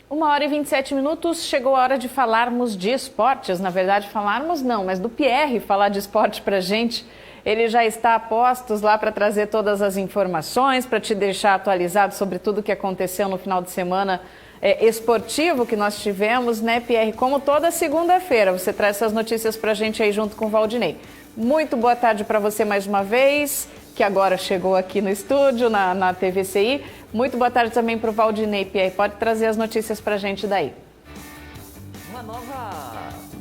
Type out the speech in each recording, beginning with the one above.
1h27, chegou a hora de falarmos de esportes. Na verdade, falarmos não, mas do Pierre falar de esporte pra gente. Ele já está a postos lá para trazer todas as informações, para te deixar atualizado sobre tudo que aconteceu no final de semana esportivo que nós tivemos, né, Pierre? Como toda segunda-feira, você traz essas notícias pra gente aí junto com o Valdinei. Muito boa tarde para você mais uma vez, que agora chegou aqui no estúdio, na TVCI. Muito boa tarde também para o Valdinei. Pierre, pode trazer as notícias para a gente daí. Uma nova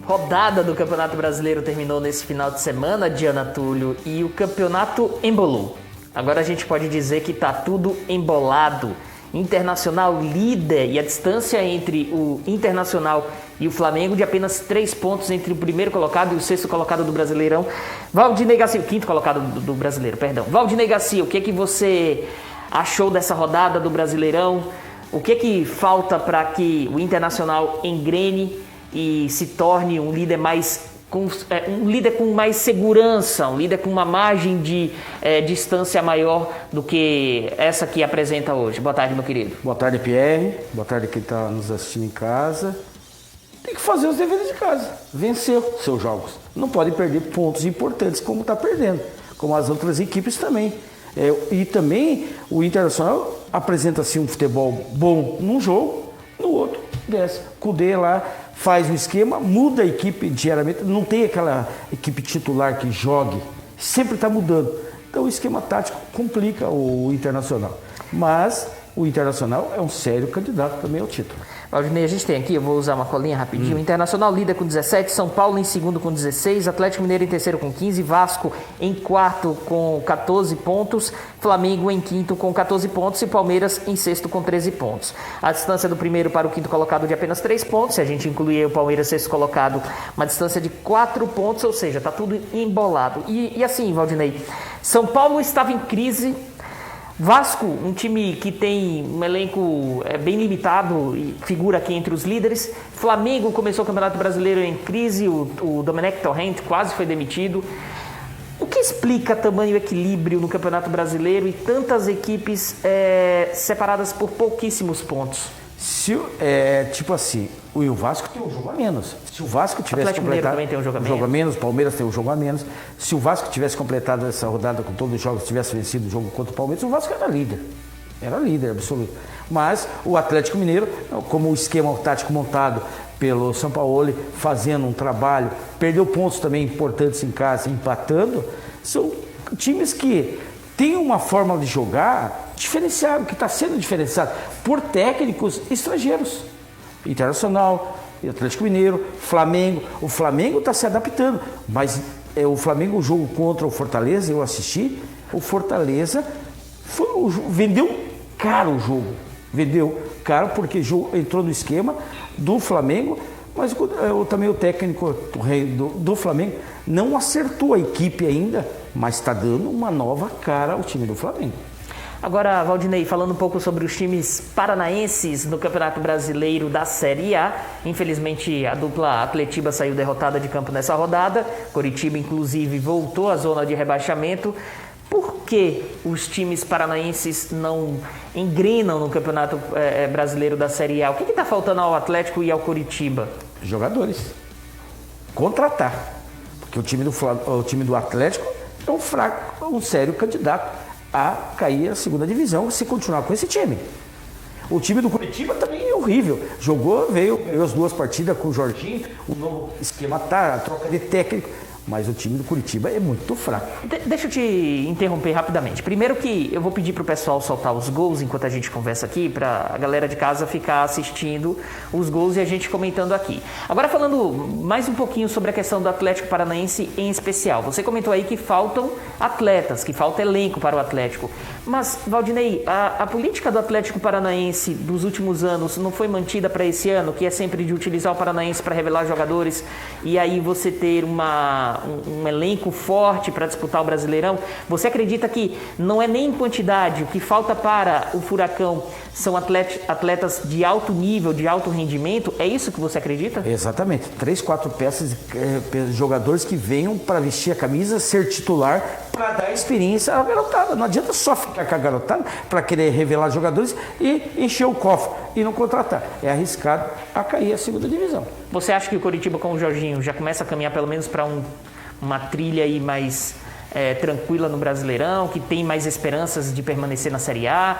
rodada do Campeonato Brasileiro terminou nesse final de semana, Diana Túlio, e o campeonato embolou. Agora a gente pode dizer que está tudo embolado. Internacional líder, e a distância entre o Internacional e o Flamengo de apenas 3 pontos entre o primeiro colocado e o sexto colocado do Brasileirão. Valdinei Garcia, o quinto colocado do Brasileiro, perdão. Valdinei Garcia, o que você achou dessa rodada do Brasileirão? O que falta para que o Internacional engrene e se torne um líder um líder com mais segurança, um líder com uma margem de distância maior do que essa que apresenta hoje? Boa tarde, meu querido. Boa tarde, Pierre. Boa tarde quem está nos assistindo em casa. Tem que fazer os deveres de casa, vencer seus jogos. Não pode perder pontos importantes como está perdendo, como as outras equipes também. E também o Internacional apresenta assim, um futebol bom num jogo, no outro desce. Cudê lá faz um esquema, muda a equipe diariamente, não tem aquela equipe titular que jogue, sempre está mudando. Então o esquema tático complica o Internacional. Mas o Internacional é um sério candidato também ao título. Valdinei, a gente tem aqui, eu vou usar uma colinha rapidinho. Internacional líder com 17, São Paulo em segundo com 16, Atlético Mineiro em terceiro com 15, Vasco em quarto com 14 pontos, Flamengo em quinto com 14 pontos e Palmeiras em sexto com 13 pontos. A distância do primeiro para o quinto colocado de apenas 3 pontos, se a gente incluir o Palmeiras sexto colocado, uma distância de 4 pontos, ou seja, está tudo embolado. E assim, Valdinei, São Paulo estava em crise. Vasco, um time que tem um elenco bem limitado e figura aqui entre os líderes. Flamengo começou o Campeonato Brasileiro em crise, o Domenech Torrent quase foi demitido. O que explica tamanho equilíbrio no Campeonato Brasileiro e tantas equipes separadas por pouquíssimos pontos? Tipo assim, o Vasco tem um jogo a menos. Se o Vasco tivesse Atlético Mineiro também tem um jogo a menos. O Palmeiras tem um jogo a menos. Se o Vasco tivesse completado essa rodada com todos os jogos, tivesse vencido o jogo contra o Palmeiras, o Vasco era líder. Era líder absoluto. Mas o Atlético Mineiro, como o esquema tático montado pelo Sampaoli, fazendo um trabalho, perdeu pontos também importantes em casa, empatando, são times que têm uma forma de jogar diferenciado, que está sendo diferenciado por técnicos estrangeiros. Internacional, Atlético Mineiro, Flamengo. O Flamengo está se adaptando, mas o Flamengo, o jogo contra o Fortaleza, eu assisti, o Fortaleza vendeu caro o jogo. Vendeu caro porque entrou no esquema do Flamengo, mas também o técnico do Flamengo não acertou a equipe ainda, mas está dando uma nova cara ao time do Flamengo. Agora, Valdinei, falando um pouco sobre os times paranaenses no Campeonato Brasileiro da Série A. Infelizmente, a dupla Atletiba saiu derrotada de campo nessa rodada. Coritiba, inclusive, voltou à zona de rebaixamento. Por que os times paranaenses não engrenam no Campeonato Brasileiro da Série A? O que está faltando ao Atlético e ao Coritiba? Jogadores. Contratar. Porque o time do Atlético é um fraco, um sério candidato a cair a segunda divisão se continuar com esse time. O time do Coritiba também é horrível. Veio as 2 partidas com o Jorginho, o novo esquema a troca de técnico, mas o time do Coritiba é muito fraco. Deixa eu te interromper rapidamente. Primeiro que eu vou pedir para o pessoal soltar os gols enquanto a gente conversa aqui, para a galera de casa ficar assistindo os gols e a gente comentando aqui. Agora falando mais um pouquinho sobre a questão do Atlético Paranaense em especial. Você comentou aí que faltam atletas, que falta elenco para o Atlético. Mas, Valdinei, a política do Atlético Paranaense dos últimos anos não foi mantida para esse ano, que é sempre de utilizar o Paranaense para revelar jogadores e aí você ter um elenco forte para disputar o Brasileirão? Você acredita que não é nem em quantidade, o que falta para o Furacão são atletas de alto nível, de alto rendimento? É isso que você acredita? Exatamente. 3, 4 peças de jogadores que venham para vestir a camisa, ser titular, para dar experiência à garotada. Não adianta só ficar com a garotada para querer revelar jogadores e encher o cofre e não contratar. É arriscado a cair a segunda divisão. Você acha que o Coritiba com o Jorginho já começa a caminhar pelo menos para uma trilha aí mais tranquila no Brasileirão, que tem mais esperanças de permanecer na Série A?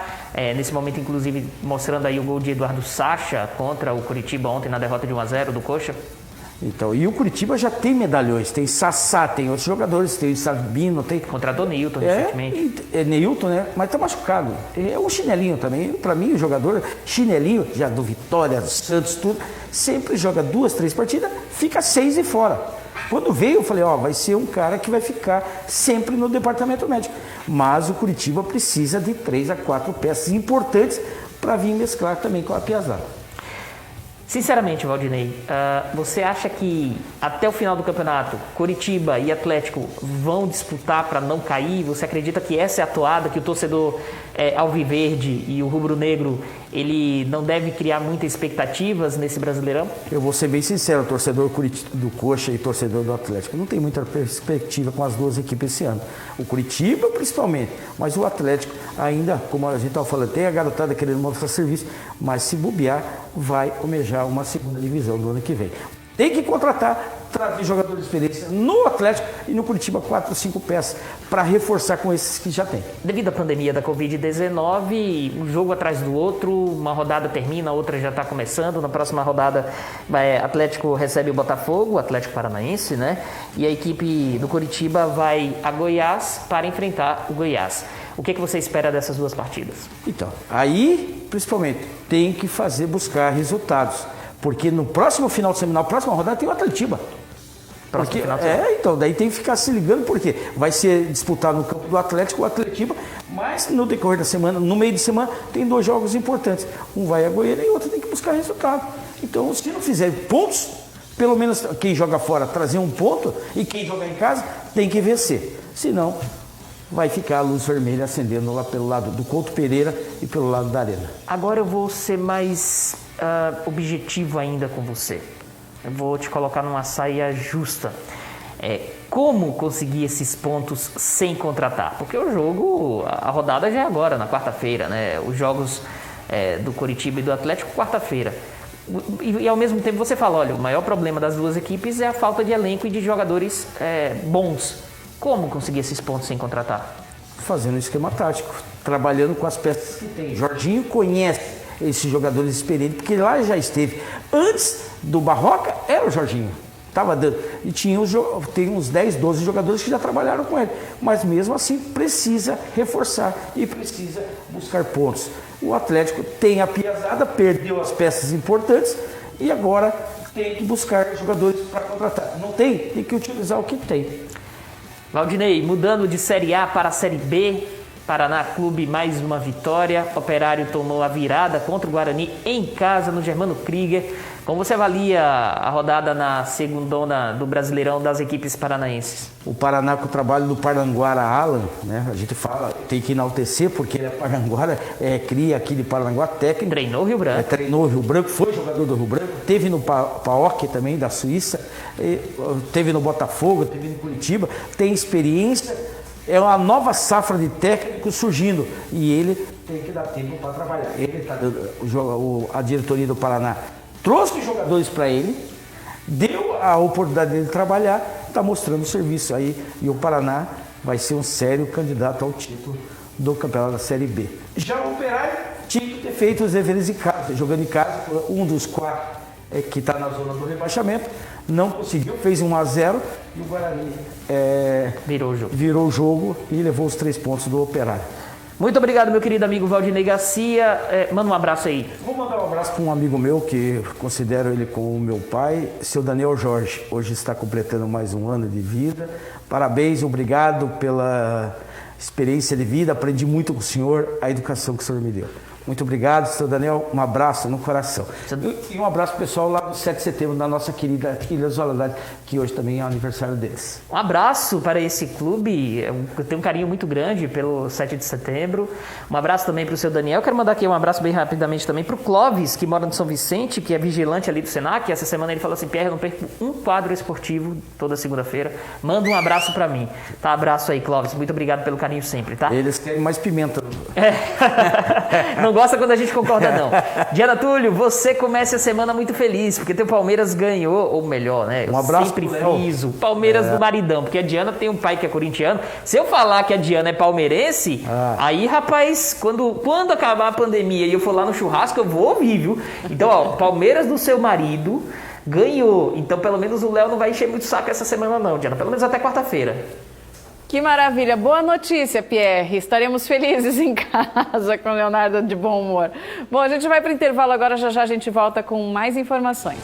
Nesse momento, inclusive, mostrando aí o gol de Eduardo Sacha contra o Coritiba ontem na derrota de 1-0 do Coxa. Então, e o Curitiba já tem medalhões, tem Sassá, tem outros jogadores, tem o Sabino, tem... Contratou Neilton recentemente. Neilton, né? Mas tá machucado. É um chinelinho também. Para mim, o jogador, chinelinho, já do Vitória, do Santos, tudo, sempre joga 2, 3 partidas, fica 6 e fora. Quando veio, eu falei, vai ser um cara que vai ficar sempre no departamento médico. Mas o Curitiba precisa de 3 a 4 peças importantes para vir mesclar também com a piazada. Sinceramente, Valdinei, você acha que até o final do campeonato, Coritiba e Atlético vão disputar para não cair? Você acredita que essa é a toada, que o torcedor alviverde e o rubro-negro, ele não deve criar muitas expectativas nesse Brasileirão? Eu vou ser bem sincero, torcedor do Coxa e torcedor do Atlético, não tem muita perspectiva com as duas equipes esse ano. O Curitiba, principalmente, mas o Atlético ainda, como a gente estava falando, tem a garotada querendo mostrar serviço, mas se bobear, vai almejar uma segunda divisão do ano que vem. Tem que contratar, trazer jogadores de experiência no Atlético e no Curitiba 4 ou 5 peças para reforçar com esses que já tem. Devido à pandemia da Covid-19, um jogo atrás do outro, uma rodada termina, a outra já está começando. Na próxima rodada, Atlético recebe o Botafogo, o Atlético Paranaense, né? E a equipe do Curitiba vai a Goiás para enfrentar o Goiás. O que você espera dessas duas partidas? Então, aí, principalmente, tem que buscar resultados. Porque no próximo final de semana, na próxima rodada, tem o Atletiba. Então, daí tem que ficar se ligando, porque vai ser disputado no campo do Atlético, o Atletiba, mas no decorrer da semana, no meio de semana, tem 2 jogos importantes. Um vai a Goiânia e o outro tem que buscar resultado. Então, se não fizer pontos, pelo menos quem joga fora trazer um ponto e quem joga em casa tem que vencer. Senão, vai ficar a luz vermelha acendendo lá pelo lado do Couto Pereira e pelo lado da Arena. Agora eu vou ser mais objetivo ainda com você. Eu vou te colocar numa saia justa. Como conseguir esses pontos sem contratar? Porque o jogo, a rodada já é agora, na quarta-feira, né? Os jogos do Coritiba e do Atlético, quarta-feira. E ao mesmo tempo você fala, olha, o maior problema das duas equipes é a falta de elenco e de jogadores bons. Como conseguir esses pontos sem contratar? Fazendo um esquema tático, trabalhando com as peças que tem. Jorginho conhece esses jogadores experientes, porque lá já esteve. Antes do Barroca, era o Jorginho. Estava dando. E tem uns 10, 12 jogadores que já trabalharam com ele. Mas mesmo assim, precisa reforçar e precisa buscar pontos. O Atlético tem a piazada, perdeu as peças importantes e agora tem que buscar jogadores para contratar. Não tem que utilizar o que tem. Valdinei, mudando de Série A para a Série B, Paraná Clube mais uma vitória. Operário tomou a virada contra o Guarani em casa no Germano Krieger. Como você avalia a rodada na segundona do Brasileirão das equipes paranaenses? O Paraná, com o trabalho do Paranguara Alan, né? A gente fala, tem que enaltecer, porque ele é Paranguara, cria aqui de Paranguá técnico. Treinou o Rio Branco. Treinou o Rio Branco, foi jogador do Rio Branco, teve no PAOK também, da Suíça, teve no Botafogo, teve no Curitiba, tem experiência. É uma nova safra de técnicos surgindo e ele tem que dar tempo para trabalhar. Ele tá dando, a diretoria do Paraná trouxe os jogadores para ele, deu a oportunidade dele trabalhar, está mostrando o serviço aí e o Paraná vai ser um sério candidato ao título do campeonato da Série B. Já o Operário tinha que ter feito os deveres em casa, jogando em casa, um dos 4 que está na zona do rebaixamento, não conseguiu, fez 1-0 e o Guarani virou o jogo e levou os 3 pontos do Operário. Muito obrigado, meu querido amigo Valdinei Garcia. Manda um abraço aí. Vou mandar um abraço para um amigo meu, que considero ele como meu pai, seu Daniel Jorge. Hoje está completando mais um ano de vida. Parabéns, obrigado pela experiência de vida. Aprendi muito com o senhor, a educação que o senhor me deu. Muito obrigado, seu Daniel. Um abraço no coração. E um abraço pro pessoal lá do 7 de setembro, da nossa querida Soledade, que hoje também é o aniversário deles. Um abraço para esse clube. Eu tenho um carinho muito grande pelo 7 de setembro. Um abraço também para o seu Daniel. Quero mandar aqui um abraço bem rapidamente também para o Clóvis, que mora no São Vicente, que é vigilante ali do Senac. Essa semana ele falou assim: Pierre, eu não perco um quadro esportivo toda segunda-feira. Manda um abraço para mim. Tá, abraço aí, Clóvis. Muito obrigado pelo carinho sempre, tá? Eles querem mais pimenta. Não gosta quando a gente concorda, não. Diana Túlio, você comece a semana muito feliz, porque teu Palmeiras ganhou, ou melhor, né? Um abraço sempre pro Léo. friso. Palmeiras do maridão, porque a Diana tem um pai que é corintiano. Se eu falar que a Diana é palmeirense, aí, rapaz, quando acabar a pandemia e eu for lá no churrasco, eu vou ouvir, viu? Então, ó, Palmeiras do seu marido ganhou. Então, pelo menos o Léo não vai encher muito saco essa semana, não, Diana. Pelo menos até quarta-feira. Que maravilha, boa notícia, Pierre. Estaremos felizes em casa com o Leonardo de bom humor. Bom, a gente vai para o intervalo agora, já já a gente volta com mais informações.